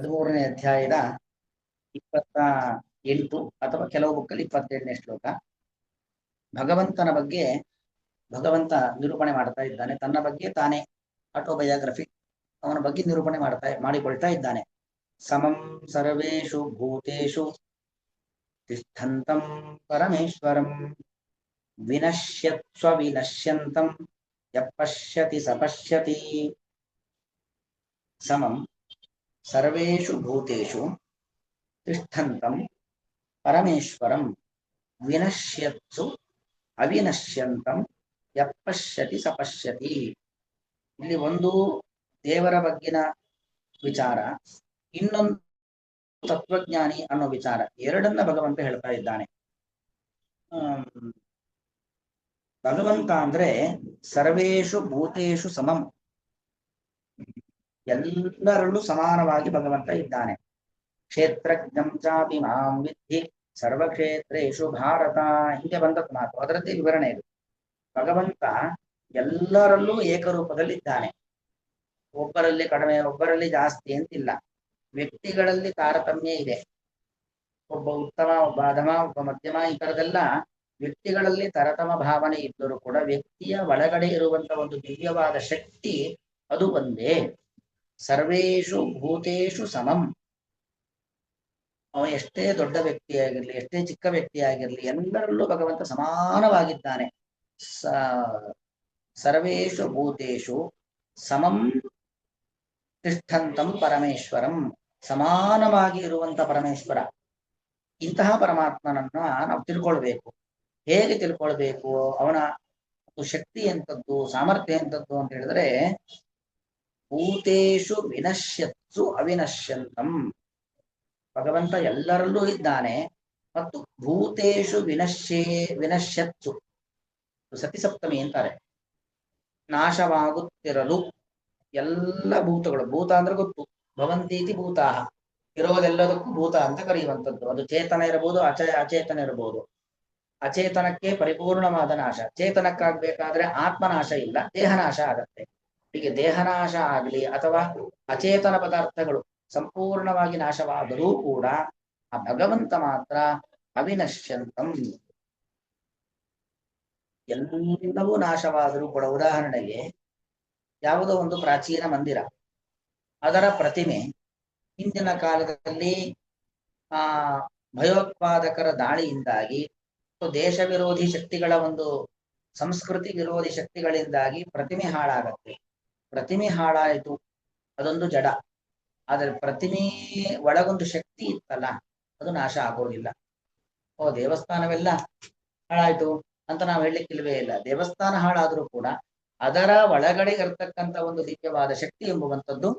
13ನೇ ಅಧ್ಯಾಯದ 28 ಅಥವಾ ಕೆಲವು ಬುಕ್ಕಲ್ಲಿ 27ನೇ ಶ್ಲೋಕ. ಭಗವಂತನ ಬಗ್ಗೆ ಭಗವಂತ ನಿರೂಪಣೆ ಮಾಡ್ತಾ ಇದ್ದಾನೆ. ತನ್ನ ಬಗ್ಗೆ ತಾನೇ ಆಟೋಬಯೋಗ್ರಫಿ, ಅವನ ಬಗ್ಗೆ ನಿರೂಪಣೆ ಮಾಡಿಕೊಳ್ತಾ ಇದ್ದಾನೆ. ಸಮಂ ಸರ್ವೇಷು ಭೂತೇಷು ತಿಷ್ಠಂತಂ ಪರಮೇಶ್ವರಂ ವಿನಶ್ಯತ್ಸ್ವ ವಿನಶ್ಯಂತಂ ಯಪಶ್ಯತಿ ಸಪಶ್ಯತಿ. ಸಮಂ ಸರ್ವೇಷು ಭೂತೇಷು ತಿಷ್ಠಂತಂ ಪರಮೇಶ್ವರಂ ವಿನಶ್ಯತ್ಸು ಅವಿನಶ್ಯಂತಂ ಯಪಶ್ಯತಿ ಸಪಶ್ಯತಿ. ಇಲ್ಲಿ ಒಂದು ದೇವರ ಬಗ್ಗಿನ ವಿಚಾರ, ಇನ್ನೊಂದು ತತ್ವಜ್ಞಾನಿ ಅನ್ನೋ ವಿಚಾರ, ಎರಡನ್ನ ಭಗವಂತ ಹೇಳ್ತಾ ಇದ್ದಾನೆ. ಭಗವಂತ ಅಂದ್ರೆ ಸರ್ವೇಷು ಭೂತೇಷು ಸಮಂ, ಎಲ್ಲರಲ್ಲೂ ಸಮಾನವಾಗಿ ಭಗವಂತ ಇದ್ದಾನೆ. ಕ್ಷೇತ್ರಜ್ಞಂ ಚಾಪಿ ಮಾಂ ವಿದ್ಧಿ ಸರ್ವಕ್ಷೇತ್ರೇಷು ಭಾರತ, ಹೀಗೆ ಬಂದದ್ದು ಮಾತು, ಅದರದ್ದೇ ವಿವರಣೆ ಇದು. ಭಗವಂತ ಎಲ್ಲರಲ್ಲೂ ಏಕರೂಪದಲ್ಲಿದ್ದಾನೆ. ಒಬ್ಬರಲ್ಲಿ ಕಡಿಮೆ, ಒಬ್ಬರಲ್ಲಿ ಜಾಸ್ತಿ ಅಂತಿಲ್ಲ. ವ್ಯಕ್ತಿಗಳಲ್ಲಿ ತಾರತಮ್ಯ ಇದೆ. ಒಬ್ಬ ಉತ್ತಮ, ಒಬ್ಬ ಅಧಮ, ಒಬ್ಬ ಮಧ್ಯಮ, ಈ ತರದೆಲ್ಲ ವ್ಯಕ್ತಿಗಳಲ್ಲಿ ತಾರತಮ್ಯ ಭಾವನೆ ಇದ್ದರೂ ಕೂಡ ವ್ಯಕ್ತಿಯ ಒಳಗಡೆ ಇರುವಂತ ಒಂದು ದಿವ್ಯವಾದ ಶಕ್ತಿ ಅದು ಒಂದೇ. ಸರ್ವೇಷು ಭೂತೇಷು ಸಮಂ. ಅವ ಎಷ್ಟೇ ದೊಡ್ಡ ವ್ಯಕ್ತಿಯಾಗಿರ್ಲಿ, ಎಷ್ಟೇ ಚಿಕ್ಕ ವ್ಯಕ್ತಿಯಾಗಿರ್ಲಿ, ಎಲ್ಲರಲ್ಲೂ ಭಗವಂತ ಸಮಾನವಾಗಿದ್ದಾನೆ. ಸರ್ವೇಷು ಭೂತೇಷು ಸಮಂ ತಿಷ್ಠಂತಂ ಪರಮೇಶ್ವರಂ, ಸಮಾನವಾಗಿ ಇರುವಂತ ಪರಮೇಶ್ವರ. ಇಂತಹ ಪರಮಾತ್ಮನನ್ನ ನಾವು ತಿಳ್ಕೊಳ್ಬೇಕು. ಹೇಗೆ ತಿಳ್ಕೊಳ್ಬೇಕು? ಅವನ ಶಕ್ತಿ ಎಂಥದ್ದು, ಸಾಮರ್ಥ್ಯ ಎಂಥದ್ದು ಅಂತ ಹೇಳಿದ್ರೆ, ಭೂತೇಷು ವಿನಶ್ಯತ್ಸು ಅವಿನಶ್ಯಂತಂ. ಭಗವಂತ ಎಲ್ಲರಲ್ಲೂ ಇದ್ದಾನೆ ಮತ್ತು ಭೂತೇಷು ವಿನಶ್ಯತ್ಸು, ಸತಿಸಪ್ತಮಿ ಅಂತಾರೆ. ನಾಶವಾಗುತ್ತಿರಲು ಎಲ್ಲ ಭೂತಗಳು, ಭೂತ ಅಂದ್ರೆ ಗೊತ್ತು, ಭವಂತೀತಿ ಭೂತಾಹ, ಇರೋದೆಲ್ಲದಕ್ಕೂ ಭೂತ ಅಂತ ಕರೆಯುವಂಥದ್ದು. ಅದು ಚೇತನ ಇರಬಹುದು, ಅಚೇತನ ಇರಬಹುದು. ಅಚೇತನಕ್ಕೆ ಪರಿಪೂರ್ಣವಾದ ನಾಶ, ಚೇತನಕ್ಕಾಗಬೇಕಾದ್ರೆ ಆತ್ಮನಾಶ ಇಲ್ಲ, ದೇಹನಾಶ ಆಗತ್ತೆ. ಹೀಗೆ ದೇಹನಾಶ ಆಗಲಿ ಅಥವಾ ಅಚೇತನ ಪದಾರ್ಥಗಳು ಸಂಪೂರ್ಣವಾಗಿ ನಾಶವಾದರೂ ಕೂಡ ಆ ಭಗವಂತ ಮಾತ್ರ ಅವಿನಶ್ಯಂತಂ. ಎಲ್ಲವೂ ನಾಶವಾದರೂ ಕೂಡ, ಉದಾಹರಣೆಗೆ ಯಾವುದೋ ಒಂದು ಪ್ರಾಚೀನ ಮಂದಿರ, ಅದರ ಪ್ರತಿಮೆ ಹಿಂದಿನ ಕಾಲದಲ್ಲಿ ಭಯೋತ್ಪಾದಕರ ದಾಳಿಯಿಂದಾಗಿ, ದೇಶ ವಿರೋಧಿ ಶಕ್ತಿಗಳ ಒಂದು ಸಂಸ್ಕೃತಿ ವಿರೋಧಿ ಶಕ್ತಿಗಳಿಂದಾಗಿ ಪ್ರತಿಮೆ ಹಾಳಾಗತ್ತೆ. ಪ್ರತಿಮೆ ಹಾಳಾಯಿತು, ಅದೊಂದು ಜಡ. ಆದರೆ ಪ್ರತಿಮೆ ಒಳಗೊಂದು ಶಕ್ತಿ ಇತ್ತಲ್ಲ, ಅದು ನಾಶ ಆಗೋದಿಲ್ಲ. ದೇವಸ್ಥಾನವೆಲ್ಲ ಹಾಳಾಯ್ತು ಅಂತ ನಾವು ಹೇಳಲಿಕ್ಕಿಲ್ವೇ ಇಲ್ಲ. ದೇವಸ್ಥಾನ ಹಾಳಾದ್ರೂ ಕೂಡ ಅದರ ಒಳಗಡೆ ಇರತಕ್ಕಂಥ ಒಂದು ದಿವ್ಯವಾದ ಶಕ್ತಿ ಎಂಬುವಂಥದ್ದು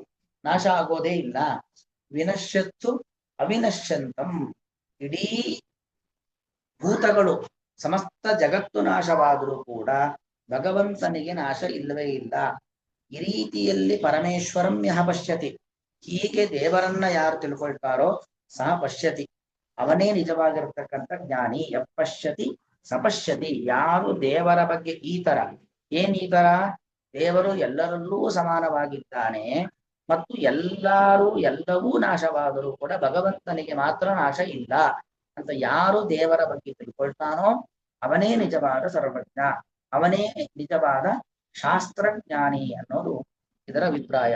ನಾಶ ಆಗೋದೇ ಇಲ್ಲ. ವಿನಶ್ಯತ್ಸು ಅವಿನಶ್ಯಂತಂ. ಇಡೀ ಭೂತಗಳು, ಸಮಸ್ತ ಜಗತ್ತು ನಾಶವಾದರೂ ಕೂಡ ಭಗವಂತನಿಗೆ ನಾಶ ಇಲ್ಲವೇ ಇಲ್ಲ. ಈ ರೀತಿಯಲ್ಲಿ ಪರಮೇಶ್ವರಂ ಯಹ ಪಶ್ಯತಿ, ಹೀಗೆ ದೇವರನ್ನ ಯಾರು ತಿಳ್ಕೊಳ್ತಾರೋ ಸಹ ಪಶ್ಯತಿ, ಅವನೇ ನಿಜವಾಗಿರತಕ್ಕಂಥ ಜ್ಞಾನಿ. ಯಪಶ್ಯತಿ ಸಪಶ್ಯತಿ. ಯಾರು ದೇವರ ಬಗ್ಗೆ ಈ ತರ, ಏನ್ ಈ ತರ, ದೇವರು ಎಲ್ಲರಲ್ಲೂ ಸಮಾನವಾಗಿದ್ದಾನೆ ಮತ್ತು ಎಲ್ಲವೂ ನಾಶವಾದರೂ ಕೂಡ ಭಗವಂತನಿಗೆ ಮಾತ್ರ ನಾಶ ಇಲ್ಲ ಅಂತ ಯಾರು ದೇವರ ಬಗ್ಗೆ ತಿಳ್ಕೊಳ್ತಾನೋ ಅವನೇ ನಿಜವಾದ ಸರ್ವಜ್ಞ, ಅವನೇ ನಿಜವಾದ ಶಾಸ್ತ್ರಜ್ಞಾನಿ ಅನ್ನೋದು ಇದರ ಅಭಿಪ್ರಾಯ.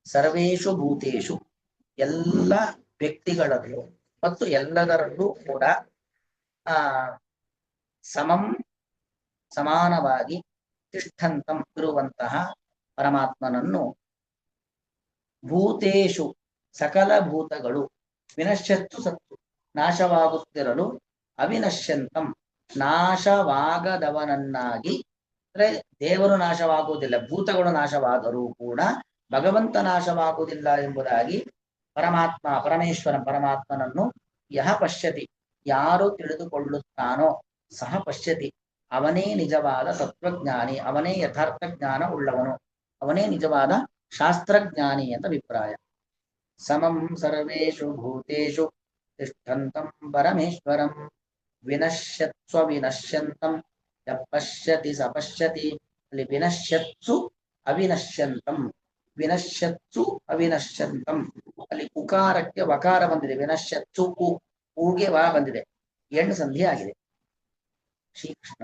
ಸರ್ವೇಷು ಭೂತೇಷು, ಎಲ್ಲ ವ್ಯಕ್ತಿಗಳಲ್ಲೂ ಮತ್ತು ಎಲ್ಲದರಲ್ಲೂ ಕೂಡ ಸಮಂ ಸಮಾನವಾಗಿ ತಿಷ್ಠಂತಂ ಇರುವಂತಹ ಪರಮಾತ್ಮನನ್ನು ಭೂತೇಷು ಸಕಲ ಭೂತಗಳು ವಿನಶ್ಯತ್ತು ಸತ್ತು ನಾಶವಾಗುತ್ತಿರಲು ಅವಿನಶ್ಯಂತಂ ನಾಶವಾಗದವನನ್ನಾಗಿ, ಅಂದ್ರೆ ದೇವರು ನಾಶವಾಗುವುದಿಲ್ಲ, ಭೂತಗಳು ನಾಶವಾದರೂ ಕೂಡ ಭಗವಂತ ನಾಶವಾಗುವುದಿಲ್ಲ ಎಂಬುದಾಗಿ ಪರಮಾತ್ಮನನ್ನು ಯಹ ಪಶ್ಯತಿ, ಯಾರು ತಿಳಿದುಕೊಳ್ಳುತ್ತಾನೋ ಸಹ ಪಶ್ಯತಿ, ಅವನೇ ನಿಜವಾದ ತತ್ವಜ್ಞಾನಿ, ಅವನೇ ಯಥಾರ್ಥ ಜ್ಞಾನ ಉಳ್ಳವನು, ಅವನೇ ನಿಜವಾದ ಶಾಸ್ತ್ರಜ್ಞಾನಿ ಅಂತ ಅಭಿಪ್ರಾಯ. ಸಮಂ ಸರ್ವೇಷು ಭೂತೇಷು ತಿಷ್ಠಂತಂ ಪರಮೇಶ್ವರಂ ವಿನಶ್ಯತ್ಸ್ವ ವಿನಶ್ಯಂತಂ ಯಪಶ್ಯತಿ ಸಪಶ್ಯತಿ. ಅಲ್ಲಿ ವಿನಶ್ಯತ್ಸು ಅವಿನಶ್ಯಂತಂ, ವಿನಶ್ಯತ್ಸು ಅವಿನಶ್ಯಂತಂ, ಅಲ್ಲಿ ಉಕಾರಕ್ಕೆ ವಕಾರ ಬಂದಿದೆ, ವಿನಶ್ಯತ್ತು ಊಗೆ ವಾ ಬಂದಿದೆ, ಎಣ್ಣು ಸಂಧಿ ಆಗಿದೆ. ಶ್ರೀಕೃಷ್ಣ.